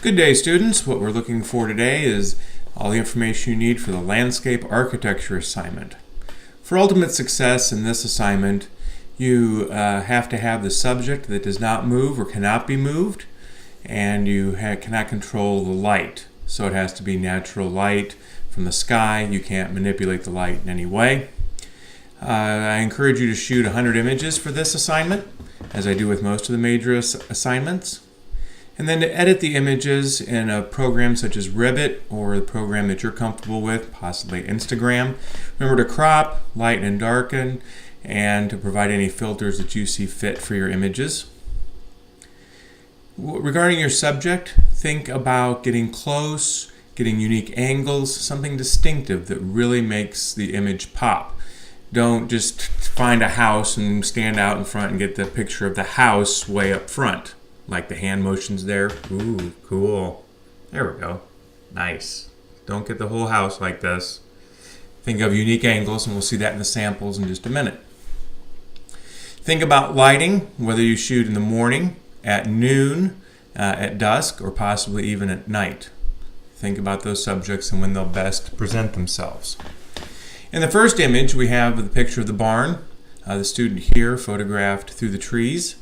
Good day, students. What we're looking for today is all the information you need for the landscape architecture assignment. For ultimate success in this assignment, you have to have the subject that does not move or cannot be moved, and you cannot control the light. So it has to be natural light from the sky. You can't manipulate the light in any way. I encourage you to shoot 100 images for this assignment, as I do with most of the major assignments. And then to edit the images in a program such as Ribbit or the program that you're comfortable with, possibly Instagram. Remember to crop, lighten and darken, and to provide any filters that you see fit for your images. Regarding your subject, think about getting close, getting unique angles, something distinctive that really makes the image pop. Don't just find a house and stand out in front and get the picture of the house way up front. Like the hand motions there. Ooh, cool. There we go. Nice. Don't get the whole house like this. Think of unique angles, and we'll see that in the samples in just a minute. Think about lighting, whether you shoot in the morning, at noon, at dusk, or possibly even at night. Think about those subjects and when they'll best present themselves. In the first image, we have the picture of the barn. The student here photographed through the trees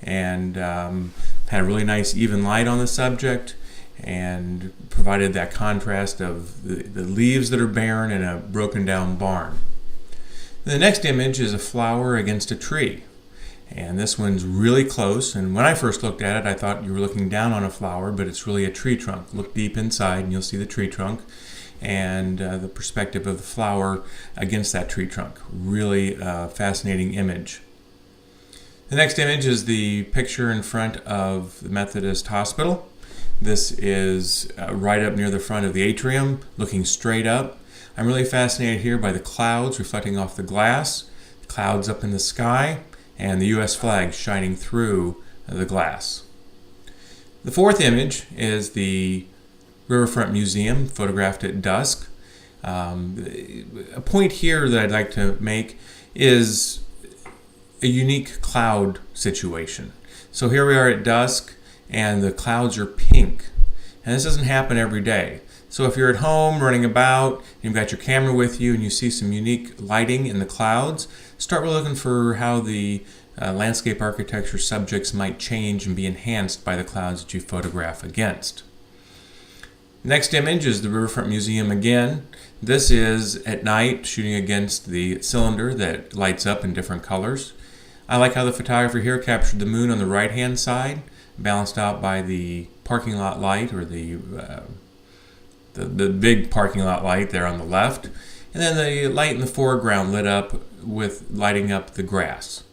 and had a really nice even light on the subject and provided that contrast of the leaves that are barren and a broken down barn. The next image is a flower against a tree, and this one's really close, and when I first looked at it I thought you were looking down on a flower, but it's really a tree trunk. Look deep inside and you'll see the tree trunk and the perspective of the flower against that tree trunk. Really fascinating image. The next image is the picture in front of the Methodist Hospital. This is right up near the front of the atrium, looking straight up. I'm really fascinated here by the clouds reflecting off the glass, clouds up in the sky, and the U.S. flag shining through the glass. The fourth image is the Riverfront Museum, photographed at dusk. A point here that I'd like to make is a unique cloud situation. So here we are at dusk and the clouds are pink. And this doesn't happen every day. So if you're at home running about, you've got your camera with you and you see some unique lighting in the clouds, start looking for how the landscape architecture subjects might change and be enhanced by the clouds that you photograph against. Next image is the Riverfront Museum again. This is at night, shooting against the cylinder that lights up in different colors. I like how the photographer here captured the moon on the right-hand side, balanced out by the parking lot light, or the big parking lot light there on the left, and then the light in the foreground lit up with lighting up the grass.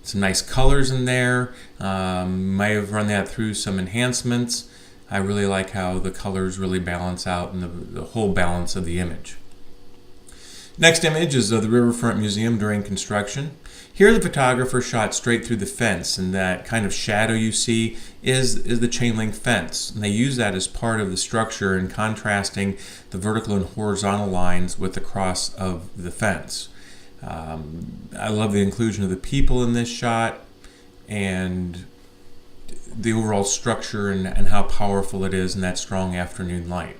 Some nice colors in there. Might have run that through some enhancements. I really like how the colors really balance out and the whole balance of the image. Next image is of the Riverfront Museum during construction. Here the photographer shot straight through the fence, and that kind of shadow you see is the chain link fence. And they use that as part of the structure in contrasting the vertical and horizontal lines with the cross of the fence. I love the inclusion of the people in this shot and the overall structure and how powerful it is in that strong afternoon light.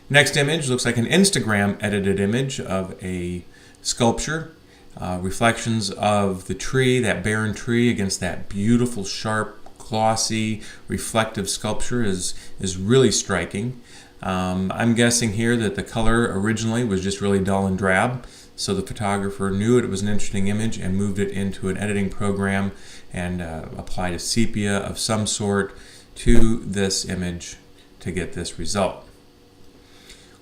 Next image looks like an Instagram edited image of a sculpture. Reflections of the tree, that barren tree, against that beautiful, sharp, glossy, reflective sculpture is really striking. I'm guessing here that the color originally was just really dull and drab, so the photographer knew it was an interesting image and moved it into an editing program and applied a sepia of some sort to this image to get this result.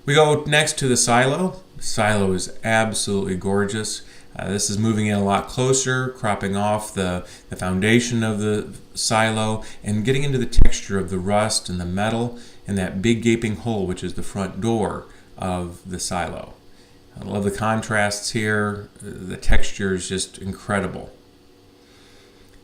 We go next to the silo. The silo is absolutely gorgeous. This is moving in a lot closer, cropping off the foundation of the silo and getting into the texture of the rust and the metal and that big gaping hole which is the front door of the silo. I love the contrasts here. The texture is just incredible.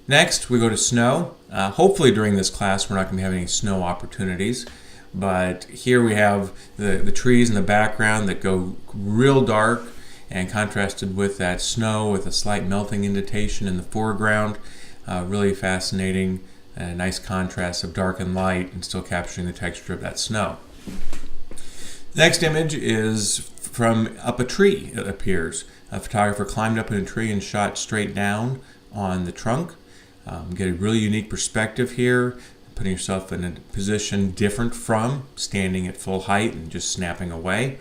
Next, we go to snow. Hopefully during this class we're not going to have any snow opportunities, but here we have the trees in the background that go real dark and contrasted with that snow with a slight melting indentation in the foreground. Really fascinating a nice contrast of dark and light and still capturing the texture of that snow. Next image is from up a tree, it appears. A photographer climbed up in a tree and shot straight down on the trunk. Get a really unique perspective here, putting yourself in a position different from standing at full height and just snapping away.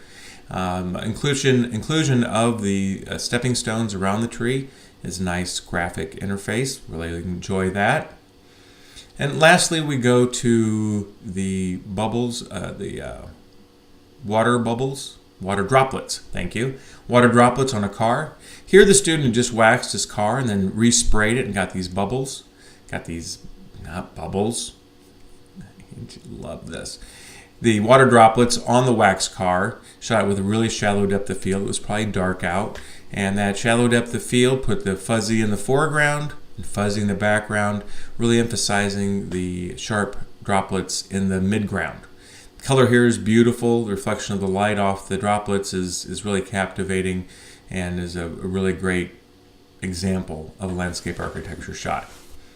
Inclusion of the stepping stones around the tree is a nice graphic interface. Really enjoy that. And lastly, we go to the bubbles, water droplets, thank you. Water droplets on a car. Here the student had just waxed his car and then resprayed it and got these bubbles. Not bubbles. Love this. The water droplets on the wax car, shot with a really shallow depth of field. It was probably dark out. And that shallow depth of field put the fuzzy in the foreground and fuzzy in the background, really emphasizing the sharp droplets in the midground. The color here is beautiful. The reflection of the light off the droplets is really captivating and is a really great example of a landscape architecture shot.